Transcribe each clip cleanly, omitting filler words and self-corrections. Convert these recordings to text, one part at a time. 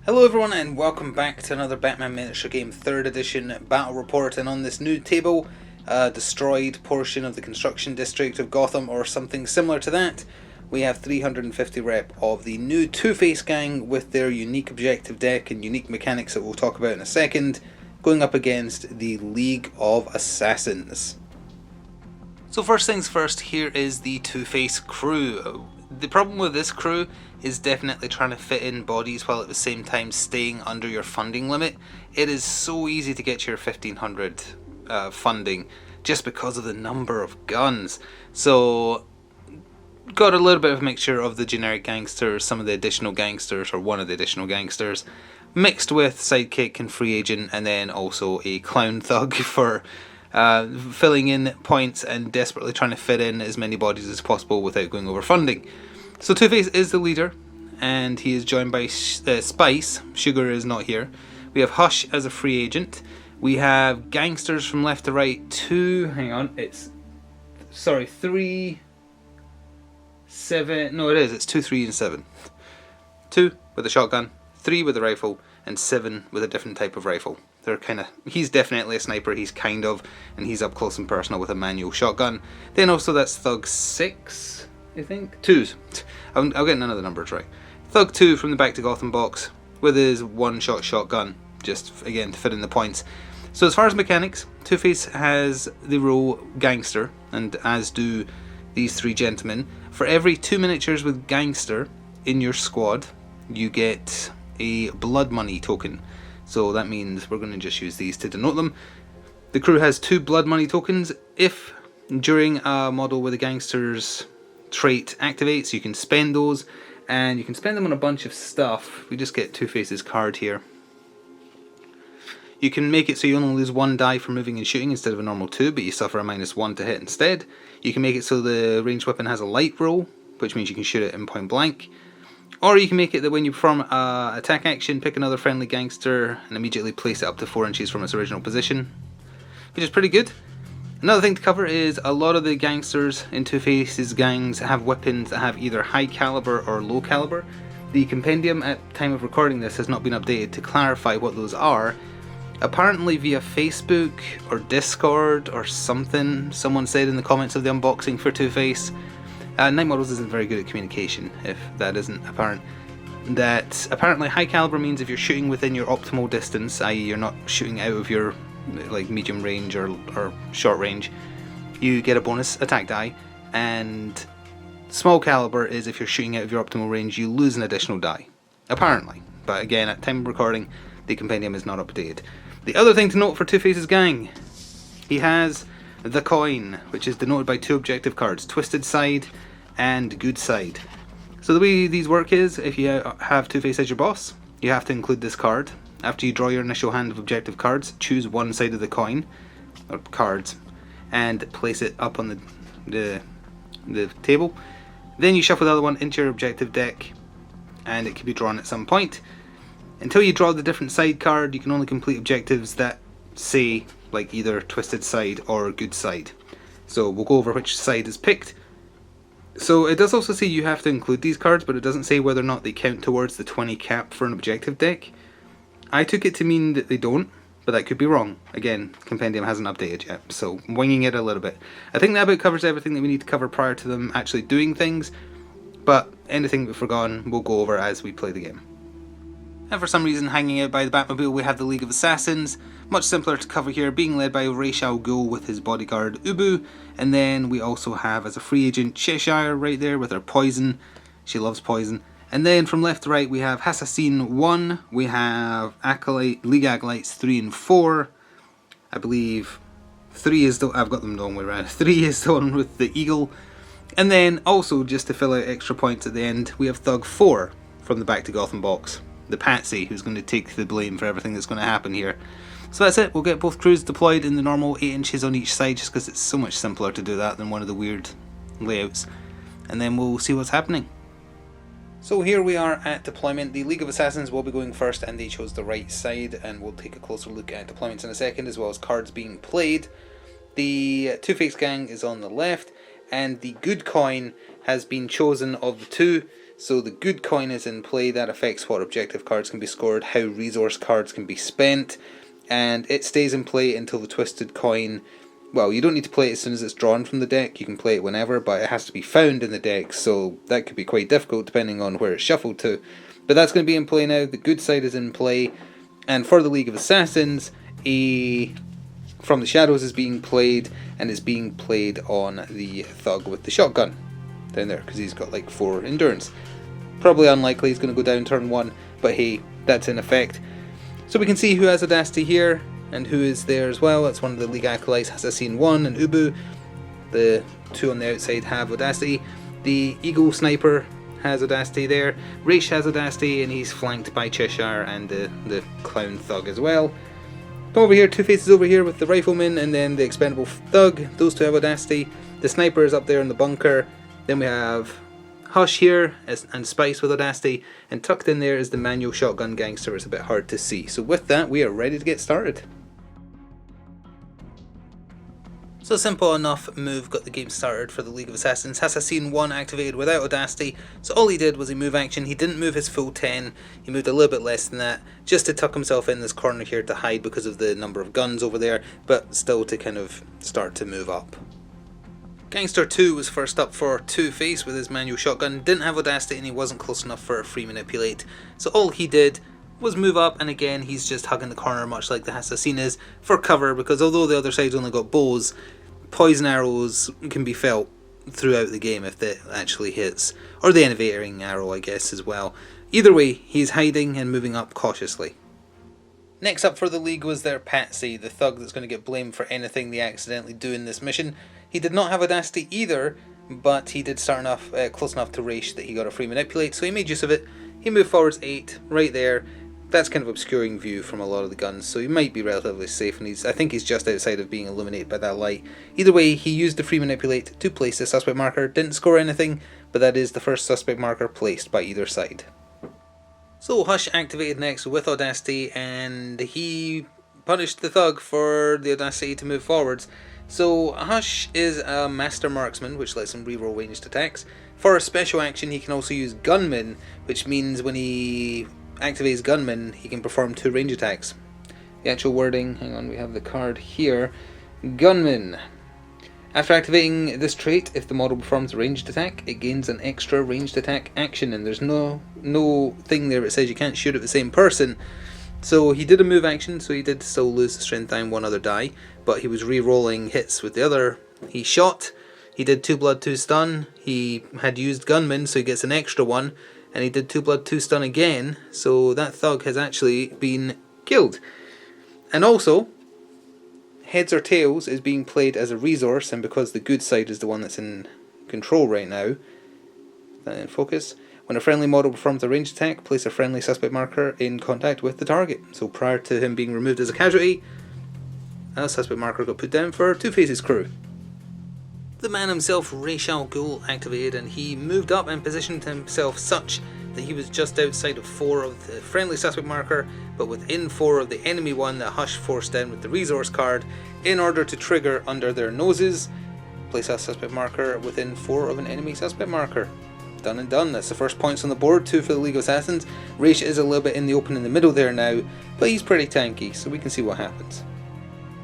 Hello everyone and welcome back to another Batman Miniature Game 3rd Edition Battle Report, and on this new table, destroyed portion of the construction district of Gotham or something similar to that, we have 350 rep of the new Two-Face gang with their unique objective deck and unique mechanics that we'll talk about in a second, going up against the League of Assassins. So first things first, here is the Two-Face crew. The problem with this crew is definitely trying to fit in bodies while at the same time staying under your funding limit. It is so easy to get your 1500 funding just because of the number of guns. So got a little bit of a mixture of the generic gangsters, some of the additional gangsters, or one of the additional gangsters, mixed with sidekick and free agent, and then also a clown thug for filling in points and desperately trying to fit in as many bodies as possible without going over funding. So Two-Face is the leader, and he is joined by Spice. Sugar is not here. We have Hush as a free agent. We have gangsters from left to right. It's 3, 7. No, it is. It's 2, 3, and 7. 2 with a shotgun, 3 with a rifle, and 7 with a different type of rifle. He's definitely a sniper, and he's up close and personal with a manual shotgun. Then also that's Thug 6, I think? 2. I'll get none of the numbers right. Thug 2 from the Back to Gotham box with his one-shot shotgun, just again to fit in the points. So as far as mechanics, Two-Face has the role gangster, and as do these three gentlemen. For every 2 miniatures with gangster in your squad, you get a blood money token. So that means we're going to just use these to denote them. The crew has 2 blood money tokens. If during a model where the gangster's trait activates, you can spend those, and you can spend them on a bunch of stuff. We just get Two-Face's card here. You can make it so you only lose 1 die for moving and shooting instead of a normal 2, but you suffer a -1 to hit instead. You can make it so the ranged weapon has a light roll, which means you can shoot it in point blank. Or you can make it that when you perform an attack action, pick another friendly gangster and immediately place it up to 4 inches from its original position, which is pretty good. Another thing to cover is a lot of the gangsters in Two-Face's gangs have weapons that have either high caliber or low caliber. The compendium at time of recording this has not been updated to clarify what those are. Apparently via Facebook or Discord or something, someone said in the comments of the unboxing for Two-Face, Night Models isn't very good at communication, if that isn't apparent. That apparently high caliber means if you're shooting within your optimal distance, i.e. you're not shooting out of your medium range or short range, you get a bonus attack die, and small caliber is if you're shooting out of your optimal range, you lose an additional die. Apparently. But again, at time of recording, the compendium is not updated. The other thing to note for Two-Face's gang, he has the coin, which is denoted by 2 objective cards, Twisted Side and Good Side. So the way these work is, if you have Two-Face as your boss, you have to include this card. After you draw your initial hand of objective cards, choose one side of the coin, or cards, and place it up on the table. Then you shuffle the other one into your objective deck, and it can be drawn at some point. Until you draw the different side card, you can only complete objectives that say like either Twisted Side or Good Side. So we'll go over which side is picked. So it does also say you have to include these cards, but it doesn't say whether or not they count towards the 20 cap for an objective deck. I took it to mean that they don't, but that could be wrong. Again, compendium hasn't updated yet, so winging it a little bit. I think that about covers everything that we need to cover prior to them actually doing things, but anything we've forgotten we'll go over as we play the game. And for some reason, hanging out by the Batmobile, we have the League of Assassins. Much simpler to cover here, being led by Ra's al Ghul with his bodyguard Ubu. And then we also have, as a free agent, Cheshire right there with her poison. She loves poison. And then from left to right, we have Assassin 1. We have League Acolytes 3 and 4. I believe 3 is the... I've got them the wrong way around. 3 is the one with the eagle. And then also, just to fill out extra points at the end, we have Thug 4 from the Back to Gotham box. The Patsy, who's going to take the blame for everything that's going to happen here. So that's it. We'll get both crews deployed in the normal 8 inches on each side, just because it's so much simpler to do that than one of the weird layouts. And then we'll see what's happening. So here we are at deployment. The League of Assassins will be going first, and they chose the right side, and we'll take a closer look at deployments in a second, as well as cards being played. The Two-Face gang is on the left, and the good coin has been chosen of the two So the good coin is in play. That affects what objective cards can be scored, how resource cards can be spent, and it stays in play until the twisted coin. Well, you don't need to play it as soon as it's drawn from the deck. You can play it whenever, but it has to be found in the deck, so that could be quite difficult depending on where it's shuffled to. But that's going to be in play now. The good side is in play, and for the League of Assassins, From the Shadows is being played, and it's being played on the thug with the shotgun down there, because he's got like 4 endurance. Probably unlikely he's going to go down turn 1, but hey, that's in effect. So we can see who has Audacity here, and who is there as well. That's one of the League Acolytes, Assassin 1 and Ubu. The 2 on the outside have Audacity. The Eagle Sniper has Audacity there. Raish has Audacity, and he's flanked by Cheshire and the Clown Thug as well. Come over here, Two-Face is over here with the Rifleman, and then the Expendable Thug. Those 2 have Audacity. The Sniper is up there in the bunker. Then we have Hush here and Spice with Audacity, and tucked in there is the manual shotgun gangster. It's a bit hard to see. So with that, we are ready to get started. So simple enough move got the game started for the League of Assassins. Assassin 1 activated without Audacity, so all he did was he move action. He didn't move his full 10, he moved a little bit less than that, just to tuck himself in this corner here to hide because of the number of guns over there, but still to kind of start to move up. Gangster 2 was first up for Two-Face with his manual shotgun, didn't have Audacity and he wasn't close enough for a free manipulate, so all he did was move up, and again he's just hugging the corner much like the Assassin is for cover, because although the other side's only got bows, poison arrows can be felt throughout the game if that actually hits, or the enervating arrow I guess as well. Either way, he's hiding and moving up cautiously. Next up for the League was their Patsy, the thug that's going to get blamed for anything they accidentally do in this mission. He did not have Audacity either, but he did start enough, close enough to Raish that he got a free manipulate, so he made use of it. He moved forwards 8, right there. That's kind of obscuring view from a lot of the guns, so he might be relatively safe, and I think he's just outside of being illuminated by that light. Either way, he used the free manipulate to place the suspect marker, didn't score anything, but that is the first suspect marker placed by either side. So Hush activated next with Audacity, and he punished the thug for the Audacity to move forwards. So Hush is a master marksman, which lets him reroll ranged attacks. For a special action, he can also use Gunman, which means when he activates Gunman, he can perform 2 range attacks. The actual wording, hang on, we have the card here. Gunman. After activating this trait, if the model performs a ranged attack, it gains an extra ranged attack action, and there's no thing there that says you can't shoot at the same person. So he did a move action, so he did still lose the strength die and 1 other die, but he was re-rolling hits with the other. He shot, he did 2 blood 2 stun, he had used Gunman, so he gets an extra 1, and he did 2 blood 2 stun again, so that thug has actually been killed. And also, Heads or Tails is being played as a resource, and because the good side is the one that's in control right now, that in focus, when a friendly model performs a ranged attack, place a friendly suspect marker in contact with the target. So prior to him being removed as a casualty, a suspect marker got put down for Two-Face's crew. The man himself, Raish al Ghul, activated, and he moved up and positioned himself such that he was just outside of 4 of the friendly suspect marker, but within 4 of the enemy one that Hush forced down with the resource card, in order to trigger under their noses. Place a suspect marker within 4 of an enemy suspect marker. Done and done. That's the first points on the board, 2 for the League of Assassins. Raish is a little bit in the open in the middle there now, but he's pretty tanky, so we can see what happens.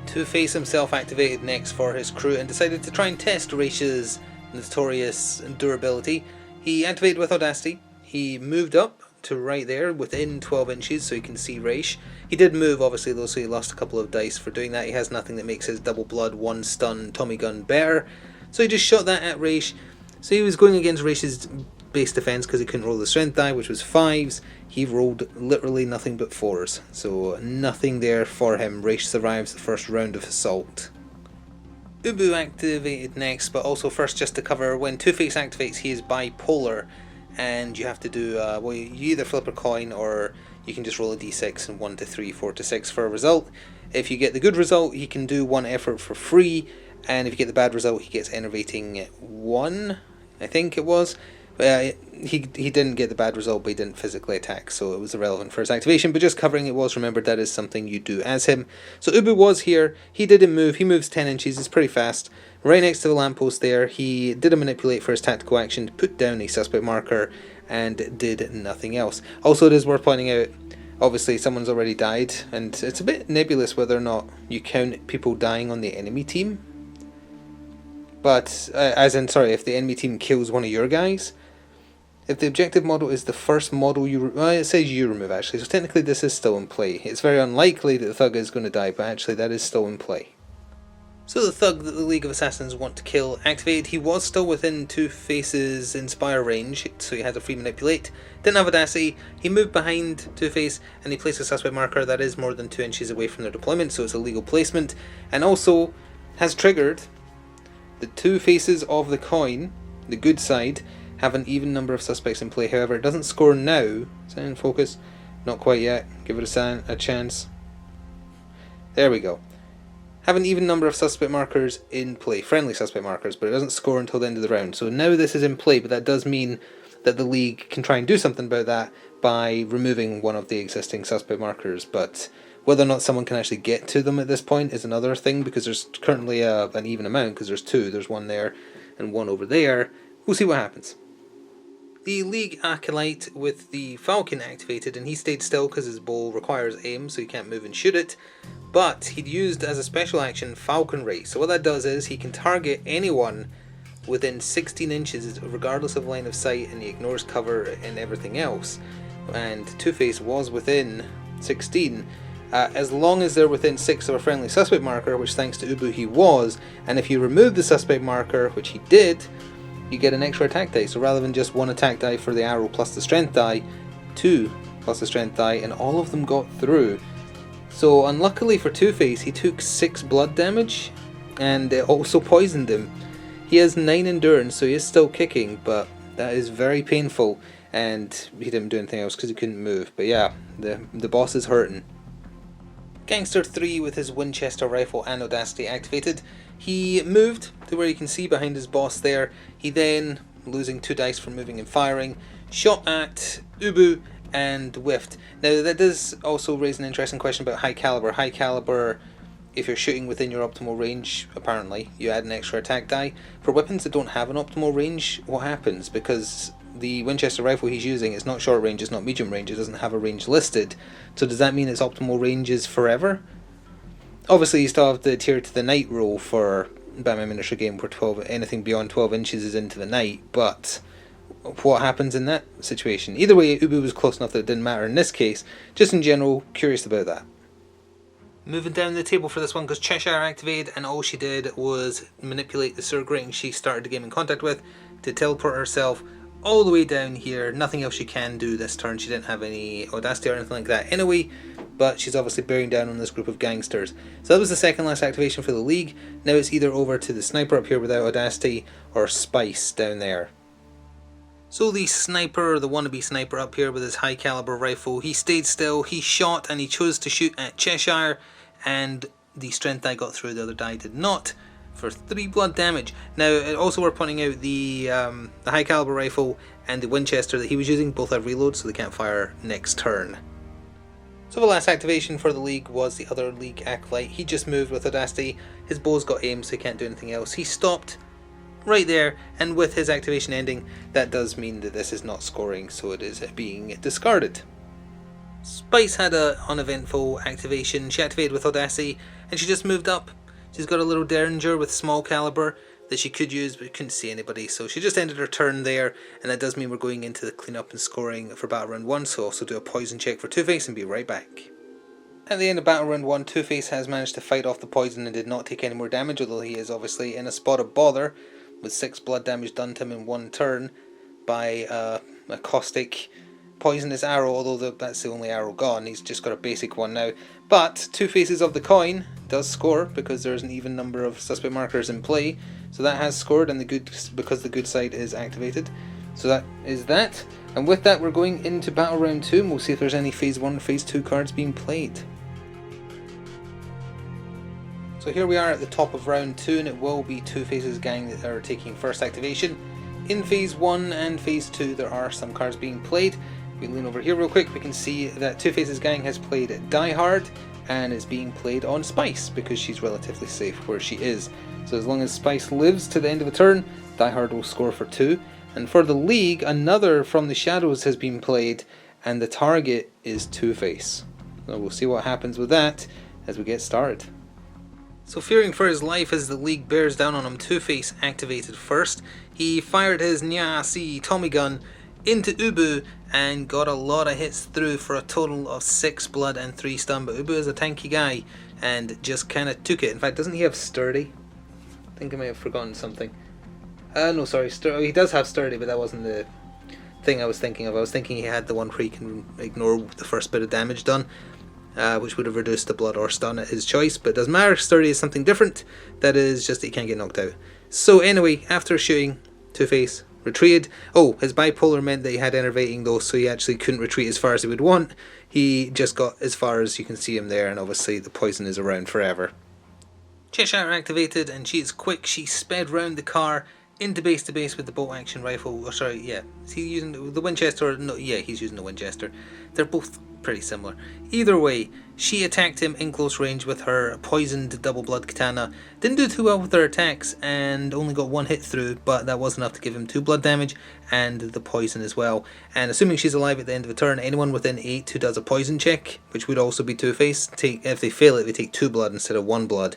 Two-Face himself activated next for his crew and decided to try and test Raish's notorious durability. He activated with Audacity. He moved up to right there within 12 inches so he can see Raish. He did move obviously though, so he lost a couple of dice for doing that. He has nothing that makes his double blood 1 stun Tommy gun better, so he just shot that at Raish. So he was going against Raish's base defense because he couldn't roll the strength die, which was 5s. He rolled literally nothing but 4s, so nothing there for him. Raish survives the first round of assault. Ubu activated next, but also first just to cover, when Two-Face activates he is bipolar, and you have to do, well, you either flip a coin or you can just roll a d6 and 1 to 3, 4 to 6 for a result. If you get the good result, he can do 1 effort for free, and if you get the bad result, he gets enervating 1, I think it was. He didn't get the bad result, but he didn't physically attack, so it was irrelevant for his activation, but just covering it was, remember, that is something you do as him. So Ubu was here, he didn't move, he moves 10 inches, it's pretty fast. Right next to the lamppost there, he did a manipulate for his tactical action to put down a suspect marker, and did nothing else. Also, it is worth pointing out, obviously someone's already died, and it's a bit nebulous whether or not you count people dying on the enemy team. But, if the enemy team kills one of your guys, if the objective model is the first model it says you remove actually, so technically this is still in play. It's very unlikely that the thug is going to die, but actually that is still in play. So the thug that the League of Assassins want to kill activated. He was still within Two-Face's Inspire range, so he had to free manipulate. Didn't have Audacity. He moved behind Two-Face and he placed a suspect marker that is more than 2 inches away from their deployment, so it's a legal placement. And also has triggered the two faces of the coin, the good side, have an even number of suspects in play. However, it doesn't score now. Is that in focus? Not quite yet. Give it a chance. There we go. Have an even number of suspect markers in play, friendly suspect markers, but it doesn't score until the end of the round. So now this is in play, but that does mean that the league can try and do something about that by removing one of the existing suspect markers. But whether or not someone can actually get to them at this point is another thing, because there's currently an even amount, because there's two. There's one there and one over there. We'll see what happens. The League Acolyte with the Falcon activated, and he stayed still because his bow requires aim, so he can't move and shoot it. But he'd used as a special action Falcon Ray. So what that does is he can target anyone within 16 inches regardless of line of sight, and he ignores cover and everything else. And Two-Face was within 16. As long as they're within 6 of a friendly suspect marker, which thanks to Ubu he was, and if you remove the suspect marker, which he did, you get an extra attack die. So rather than just 1 attack die for the arrow plus the strength die, 2 plus the strength die, and all of them got through. So unluckily for Two-Face, he took 6 blood damage, and it also poisoned him. He has 9 endurance, so he is still kicking, but that is very painful, and he didn't do anything else because he couldn't move. But yeah, the boss is hurting. Gangster 3 with his Winchester rifle and Audacity activated. He moved to where you can see behind his boss there. He then, losing 2 dice from moving and firing, shot at Ubu and whiffed. Now that does also raise an interesting question about high caliber. High caliber, if you're shooting within your optimal range, apparently, you add an extra attack die. For weapons that don't have an optimal range, what happens? Because the Winchester rifle he's using is not short range, it's not medium range, it doesn't have a range listed. So does that mean its optimal range is forever? Obviously you still have the adhere to the night rule for Batman miniature game where anything beyond 12 inches is into the night, but what happens in that situation? Either way, Ubu was close enough that it didn't matter in this case. Just in general, curious about that. Moving down the table for this one, because Cheshire activated, and all she did was manipulate the sewer grating she started the game in contact with to teleport herself all the way down here. Nothing else she can do this turn. She didn't have any Audacity or anything like that anyway, but she's obviously bearing down on this group of gangsters. So that was the second last activation for the League. Now it's either over to the sniper up here without Audacity or Spice down there. So the sniper, the wannabe sniper up here with his high caliber rifle, he stayed still, he shot, and he chose to shoot at Cheshire, and the strength die got through, the other die did not, for 3 blood damage. Now, also worth pointing out, the high caliber rifle and the Winchester that he was using both have reload, so they can't fire next turn. So the last activation for the League was the other League Acolyte. He just moved with Audacity, his bow's got aim, so he can't do anything else. He stopped right there, and with his activation ending, that does mean that this is not scoring, so it is being discarded. Spice had an uneventful activation. She activated with Audacity, and she just moved up. She's got a little Derringer with small caliber that she could use, but couldn't see anybody, so she just ended her turn there, and that does mean we're going into the cleanup and scoring for Battle Round 1, so also do a poison check for Two-Face and be right back. At the end of Battle Round 1, Two-Face has managed to fight off the poison and did not take any more damage, although he is obviously in a spot of bother, with 6 blood damage done to him in 1 turn by a caustic poisonous arrow, although that's the only arrow gone. He's just got a basic one now. But 2 faces of the coin does score because there's an even number of suspect markers in play, so that has scored, and because the good side is activated. So that is that, and with that we're going into Battle Round 2, and we'll see if there's any Phase 1 or Phase 2 cards being played. So here we are at the top of round 2, and it will be Two-Face's gang that are taking first activation. In Phase 1 and Phase 2 there are some cards being played. If we lean over here real quick, we can see that Two-Face's gang has played Die Hard and is being played on Spice because she's relatively safe where she is. So as long as Spice lives to the end of the turn, Die Hard will score for 2. And for the League, another From the Shadows has been played, and the target is Two-Face. So we'll see what happens with that as we get started. So fearing for his life as the League bears down on him, Two-Face activated first. He fired his Nya-Si Tommy gun into Ubu and got a lot of hits through for a total of 6 blood and 3 stun. But Ubu is a tanky guy and just kind of took it. In fact, doesn't he have Sturdy? I think I may have forgotten something. No, sorry, he does have Sturdy, but that wasn't the thing I was thinking of. I was thinking he had the one where he can ignore the first bit of damage done, which would have reduced the blood or stun at his choice, but it doesn't matter. Sturdy is something different. That is just that he can't get knocked out. So anyway, after shooting, Two-Face retreated. Oh, his bipolar meant that he had enervating though, so he actually couldn't retreat as far as he would want. He just got as far as you can see him there, and obviously the poison is around forever. Cheshire activated, and she is quick. She sped round the car into base to base with the bolt action rifle. Oh, sorry, yeah. Is he using the Winchester? No, yeah, he's using the Winchester. They're both pretty similar. Either way, she attacked him in close range with her poisoned double blood katana. Didn't do too well with her attacks and only got 1 hit through, but that was enough to give him 2 blood damage and the poison as well. And assuming she's alive at the end of a turn, anyone within 8 who does a poison check, which would also be Two-Face, if they fail it, they take 2 blood instead of 1 blood.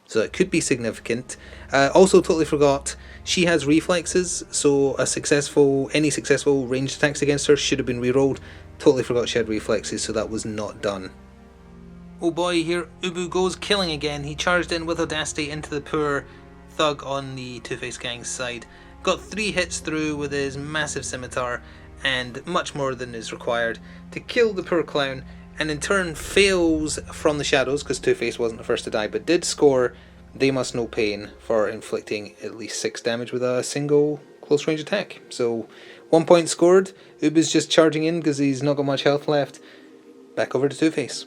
So it could be significant. Also totally forgot, she has reflexes, so any successful ranged attacks against her should have been rerolled. Totally forgot she had reflexes, so that was not done. Oh boy, here Ubu goes killing again. He charged in with audacity into the poor thug on the Two-Face gang's side. Got 3 hits through with his massive scimitar, and much more than is required to kill the poor clown, and in turn fails From the Shadows, because Two-Face wasn't the first to die, but did score They Must Know Pain for inflicting at least 6 damage with a single close range attack. So 1 point scored. Ubu's just charging in because he's not got much health left. Back over to Two-Face.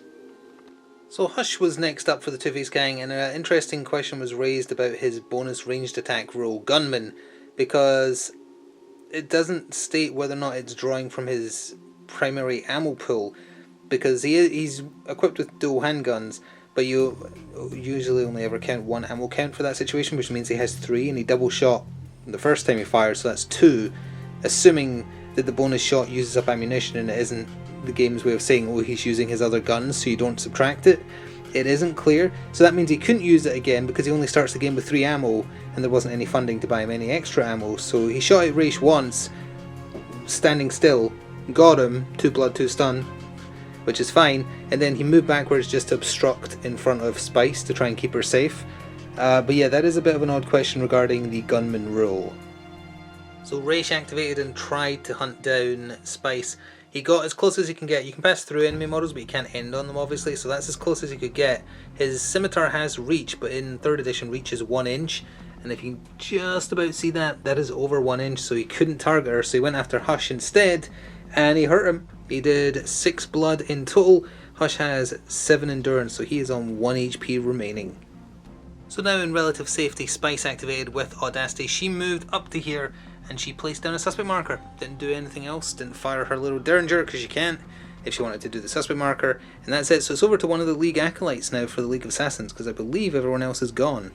So Hush was next up for the Two-Face gang, and an interesting question was raised about his bonus ranged attack roll, Gunman, because it doesn't state whether or not it's drawing from his primary ammo pool, because he's equipped with dual handguns, but you usually only ever count 1 ammo count for that situation, which means he has 3, and he double shot the first time he fired, so that's 2, assuming that the bonus shot uses up ammunition and it isn't the game's way of saying, oh, he's using his other guns, so you don't subtract it. It isn't clear, so that means he couldn't use it again because he only starts the game with 3 ammo and there wasn't any funding to buy him any extra ammo. So he shot at Raish once, standing still, got him, 2 blood, 2 stun, which is fine, and then he moved backwards just to obstruct in front of Spice to try and keep her safe. But yeah, that is a bit of an odd question regarding the gunman rule. So Raish activated and tried to hunt down Spice. He got as close as he can get. You can pass through enemy models, but you can't end on them, obviously, so that's as close as he could get. His scimitar has reach, but in 3rd edition reach is 1 inch, and if you can just about see that, that is over 1 inch, so he couldn't target her, so he went after Hush instead, and he hurt him. He did 6 blood in total. Hush has 7 endurance, so he is on 1 HP remaining. So now in relative safety, Spice activated with Audacity. She moved up to here, and she placed down a suspect marker. Didn't do anything else, didn't fire her little Derringer, because she can't, if she wanted to do the suspect marker, and that's it. So it's over to one of the League acolytes now for the League of Assassins, because I believe everyone else is gone.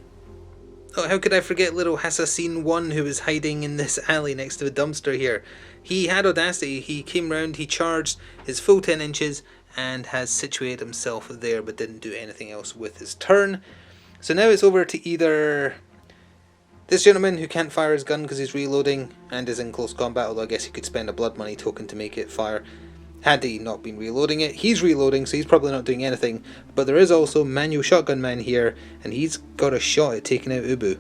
Oh, how could I forget little Assassin 1 who was hiding in this alley next to the dumpster here. He had Audacity, he came round, he charged his full 10 inches, and has situated himself there, but didn't do anything else with his turn. So now it's over to either this gentleman who can't fire his gun because he's reloading and is in close combat, although I guess he could spend a blood money token to make it fire had he not been reloading it. He's reloading, so he's probably not doing anything, but there is also Manual Shotgun Man here, and he's got a shot at taking out Ubu.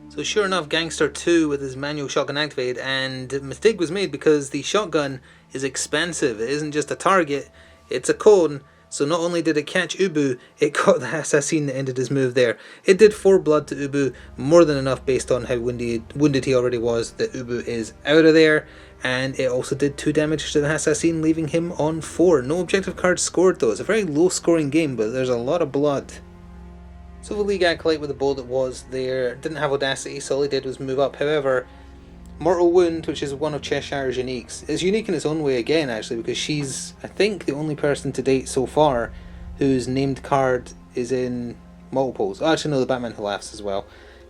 So sure enough, Gangster 2 with his manual shotgun activated, and a mistake was made because the shotgun is expensive. It isn't just a target, it's a cone. So not only did it catch Ubu, it caught the assassin that ended his move there. It did 4 blood to Ubu, more than enough based on how wounded he already was, that Ubu is out of there. And it also did 2 damage to the assassin, leaving him on 4. No objective cards scored though. It's a very low scoring game, but there's a lot of blood. So the League Acolyte with the bow that was there didn't have Audacity, so all he did was move up. However, Mortal Wound, which is one of Cheshire's uniques, is unique in its own way again actually, because she's, I think, the only person to date so far whose named card is in multiples. Oh, actually no, the Batman Who Laughs as well.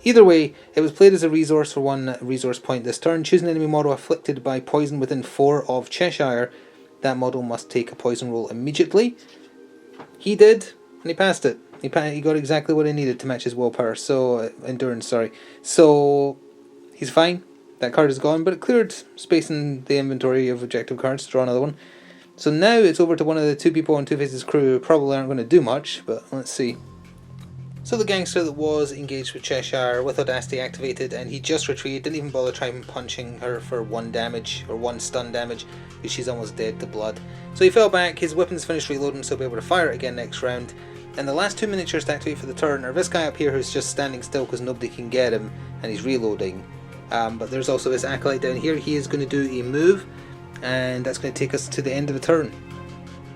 Either way, it was played as a resource for 1 resource point this turn. Choose an enemy model afflicted by poison within 4 of Cheshire. That model must take a poison roll immediately. He did, and he passed it. He got exactly what he needed to match his willpower, so endurance, sorry. So he's fine. That card is gone, but it cleared space in the inventory of objective cards to draw another one. So now it's over to one of the 2 people on Two-Face's crew who probably aren't going to do much, but let's see. So the gangster that was engaged with Cheshire with Audacity activated, and he just retreated, didn't even bother trying punching her for 1 damage, or 1 stun damage, because she's almost dead to blood. So he fell back, his weapon's finished reloading, so he'll be able to fire it again next round. And the last 2 miniatures to activate for the turn are this guy up here who's just standing still because nobody can get him, and he's reloading. But there's also this acolyte down here. He is going to do a move, and that's going to take us to the end of the turn.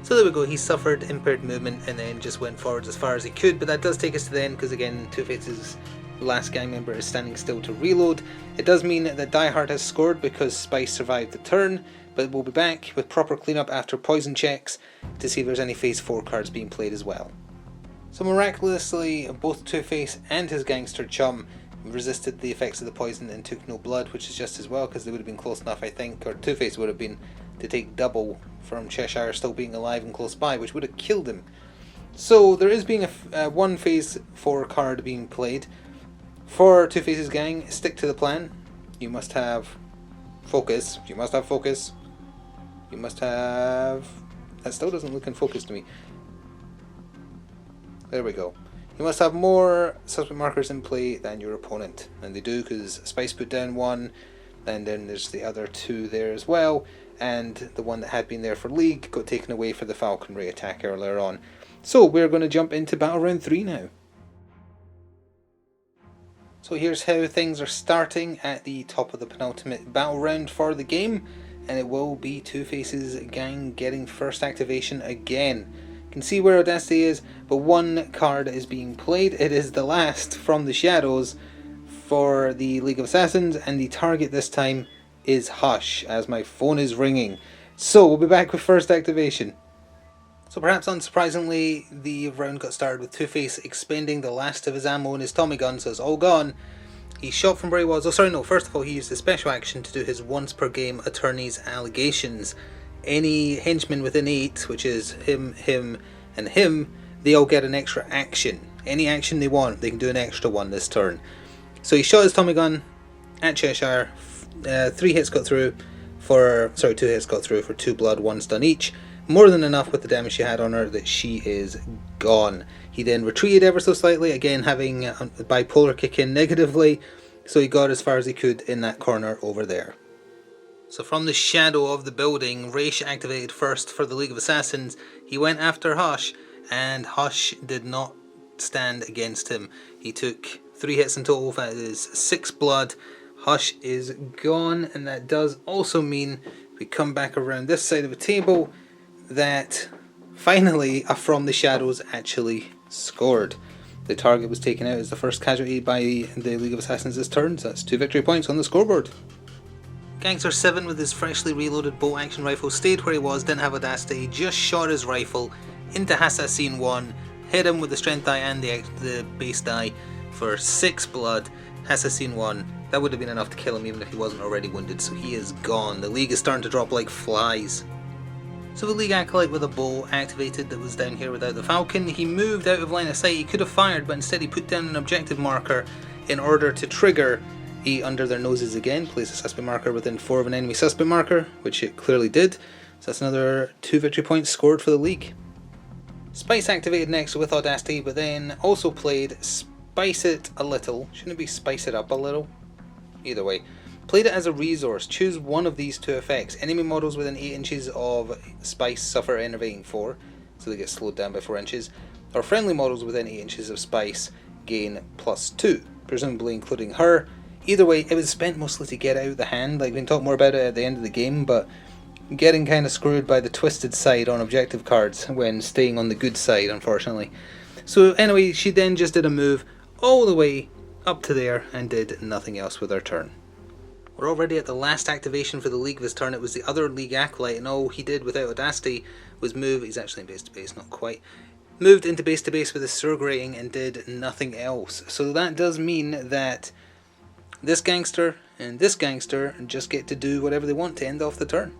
So there we go, he suffered impaired movement and then just went forwards as far as he could, but that does take us to the end because again Two-Face's last gang member is standing still to reload. It does mean that Die Hard has scored because Spice survived the turn, but we'll be back with proper cleanup after poison checks to see if there's any phase 4 cards being played as well. So miraculously, both Two-Face and his gangster chum resisted the effects of the poison and took no blood, which is just as well because they would have been close enough, I think, or Two-Face would have been, to take double from Cheshire still being alive and close by, which would have killed him. So there is being one phase 4 card being played. For Two-Face's gang, stick to the plan. You must have focus. You must have focus. You must have... That still doesn't look in focus to me. There we go. You must have more suspect markers in play than your opponent. And they do, because Spice put down 1, and then there's the other 2 there as well. And the one that had been there for League got taken away for the falconry attack earlier on. So we're going to jump into Battle Round 3 now. So here's how things are starting at the top of the penultimate battle round for the game. And it will be Two-Face's gang getting first activation again. You can see where Audacity is, but 1 card is being played. It is the last from the shadows for the League of Assassins, and the target this time is Hush, as my phone is ringing. So we'll be back with first activation. So perhaps unsurprisingly, the round got started with Two-Face expending the last of his ammo in his Tommy gun, so it's all gone. He shot from where he was. Oh sorry, no, first of all he used a special action to do his once per game attorney's allegations. Any henchman within 8, which is him, and him, they all get an extra action. Any action they want, they can do an extra one this turn. So he shot his Tommy gun at Cheshire. 3 hits got through for, 2 hits got through for 2 blood, 1 stun each. More than enough with the damage she had on her that she is gone. He then retreated ever so slightly, again having a bipolar kick in negatively, so he got as far as he could in that corner over there. So from the shadow of the building, Raish activated first for the League of Assassins. He went after Hush, and Hush did not stand against him. He took 3 hits in total, that is 6 blood. Hush is gone, and that does also mean we come back around this side of the table that finally a From the Shadows actually scored. The target was taken out as the first casualty by the League of Assassins this turn, so that's 2 victory points on the scoreboard. Gangster 7 with his freshly reloaded bolt action rifle stayed where he was, didn't have Audacity, just shot his rifle into Assassin 1, hit him with the strength die and the base die for 6 blood. Assassin 1, that would have been enough to kill him even if he wasn't already wounded, so he is gone. The League is starting to drop like flies. So the League Acolyte with a bow activated that was down here without the Falcon. He moved out of line of sight. He could have fired, but instead he put down an objective marker in order to trigger a under their noses again. Place a suspect marker within 4 of an enemy suspect marker, which it clearly did. So that's another 2 victory points scored for the League. Spice activated next with Audacity, but then also played Spice It a Little. Shouldn't it be Spice It Up a Little? Either way. Played it as a resource. Choose one of these 2 effects. Enemy models within 8 inches of Spice suffer enervating 4, so they get slowed down by 4 inches. Or friendly models within 8 inches of Spice gain +2, presumably including her. Either way, it was spent mostly to get out the hand. Like, we can talk more about it at the end of the game, but getting kind of screwed by the twisted side on objective cards when staying on the good side, unfortunately. So anyway, she then just did a move all the way up to there and did nothing else with her turn. We're already at the last activation for the League this turn. It was the other League Acolyte, and all he did without Audacity was move. He's actually in base to base, not quite. moved into base to base with a sewer grating and did nothing else. So that does mean that this gangster and this gangster just get to do whatever they want to end off the turn.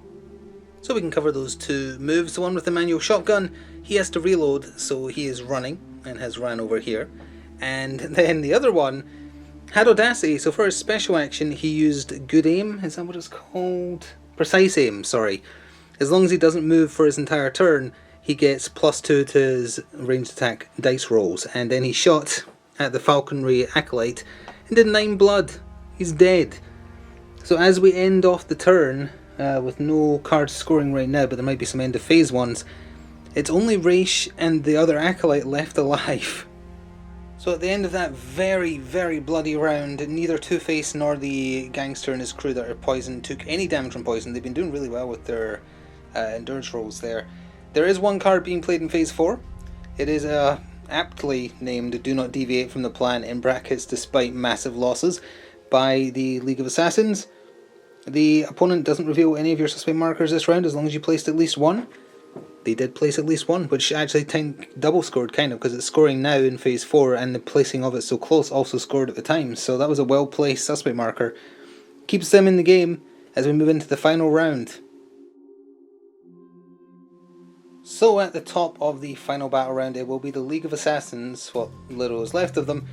So we can cover those two moves. The one with the manual shotgun, he has to reload, so he is running and has ran over here. And then the other one had audacity, so for his special action he used good aim, is that what it's called? Precise aim, sorry. As long as he doesn't move for his entire turn, he gets +2 to his ranged attack dice rolls. And then he shot at the falconry acolyte and did 9 blood. He's dead. So as we end off the turn, with no cards scoring right now, but there might be some end of phase ones, it's only Raish and the other acolyte left alive. So at the end of that very, very bloody round, neither Two-Face nor the gangster and his crew that are poisoned took any damage from poison. They've been doing really well with their endurance rolls there. There is one card being played in phase 4. It is aptly named Do Not Deviate from the Plan, in brackets, despite massive losses, by the League of Assassins. The opponent doesn't reveal any of your suspect markers this round as long as you placed at least one. They did place at least one, which actually double scored kind of, because it's scoring now in phase 4 and the placing of it so close also scored at the time. So that was a well placed suspect marker. Keeps them in the game as we move into the final round. So at the top of the final battle round, it will be the League of Assassins, what little is left of them,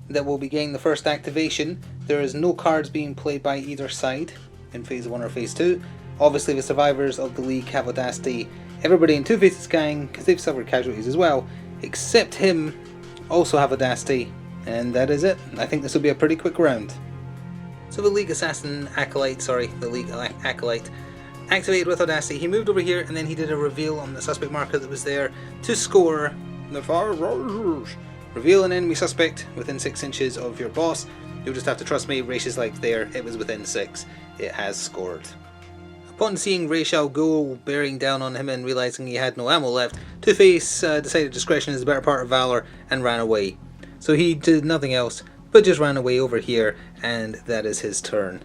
that will be getting the first activation. There is no cards being played by either side in phase 1 or phase 2. Obviously the survivors of the league have audacity. Everybody in Two-Face's gang, because they've suffered casualties as well, except him, also have audacity, and that is it. I think this will be a pretty quick round. So the League Acolyte activated with audacity. He moved over here and then he did a reveal on the suspect marker that was there to score the reveal an enemy suspect within 6 inches of your boss. You'll just have to trust me, Raish is like there, it was within 6. It has scored. Upon seeing Raish go bearing down on him and realising he had no ammo left, Two-Face decided discretion is the better part of valour and ran away. So he did nothing else but just ran away over here, and that is his turn.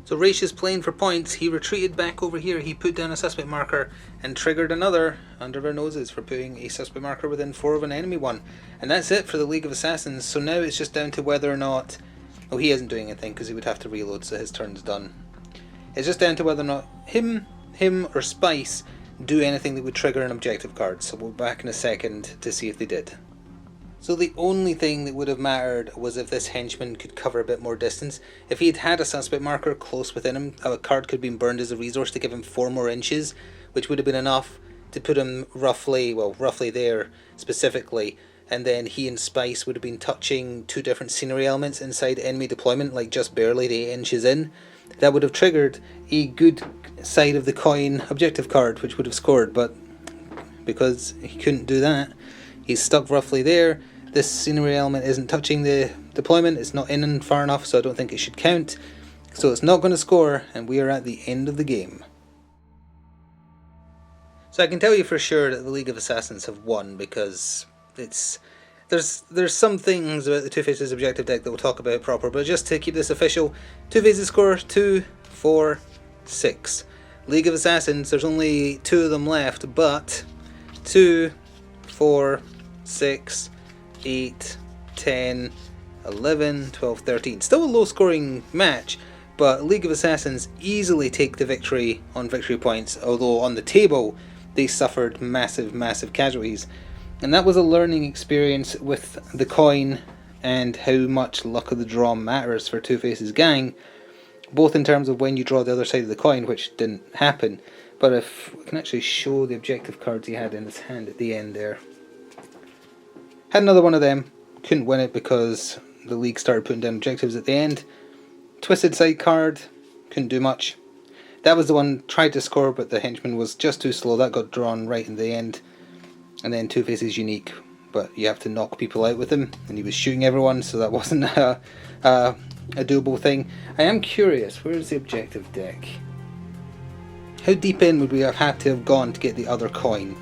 So Raish is playing for points. He retreated back over here, he put down a suspect marker and triggered another under their noses for putting a suspect marker within 4 of an enemy one. And that's it for the League of Assassins. So now it's just down to whether or not... Oh, he isn't doing anything because he would have to reload, so his turn's done. It's just down to whether or not him or Spice do anything that would trigger an objective card. So we'll be back in a second to see if they did. So the only thing that would have mattered was if this henchman could cover a bit more distance. If he had had a suspect marker close within him, a card could have been burned as a resource to give him 4 more inches, which would have been enough to put him roughly there specifically, and then he and Spice would have been touching 2 different scenery elements inside enemy deployment, like just barely 8 inches in. That would have triggered a good side of the coin objective card, which would have scored, but because he couldn't do that, he's stuck roughly there. This scenery element isn't touching the deployment, it's not in and far enough, so I don't think it should count. So it's not going to score, and we are at the end of the game. So I can tell you for sure that the League of Assassins have won, because there's some things about the Two-Face's objective deck that we'll talk about proper, but just to keep this official, Two-Face's score 2, 4, 6. League of Assassins, there's only 2 of them left, but 2, 4, 6, 8, 10, 11, 12, 13. Still a low scoring match, but League of Assassins easily take the victory on victory points, although on the table they suffered massive casualties. And that was a learning experience with the coin and how much luck of the draw matters for Two-Face's gang, both in terms of when you draw the other side of the coin, which didn't happen, but if we can actually show the objective cards he had in his hand at the end there. Had another one of them, couldn't win it because the league started putting down objectives at the end. Twisted side card, couldn't do much. That was the one tried to score, but the henchman was just too slow. That got drawn right in the end. And then Two-Face is unique, but you have to knock people out with him, and he was shooting everyone, so that wasn't a doable thing. I am curious, where is the objective deck? How deep in would we have had to have gone to get the other coin?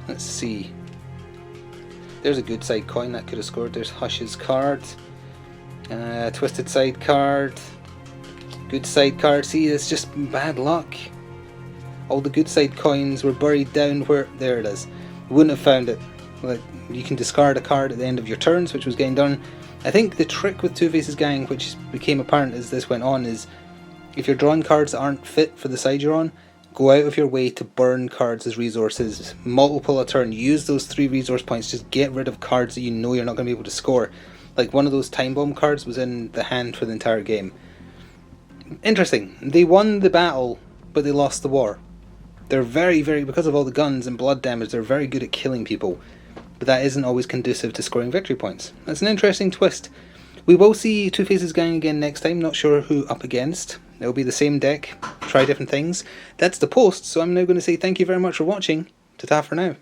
Let's see. There's a good side coin that could have scored. There's Hush's card. Twisted side card. Good side card. See, it's just bad luck. All the good side coins were buried down where... There it is. wouldn't have found it. Like, you can discard a card at the end of your turns, which was getting done. I think the trick with Two-Face's gang, which became apparent as this went on, is if you're drawing cards that aren't fit for the side you're on, go out of your way to burn cards as resources. Multiple a turn. Use those 3 resource points. Just get rid of cards that you know you're not going to be able to score. Like one of those time bomb cards was in the hand for the entire game. Interesting. They won the battle, but they lost the war. They're very, because of all the guns and blood damage, they're very good at killing people. But that isn't always conducive to scoring victory points. That's an interesting twist. We will see Two-Face's gang again next time, not sure who up against. It'll be the same deck, try different things. That's the post, so I'm now going to say thank you very much for watching. Ta-ta for now.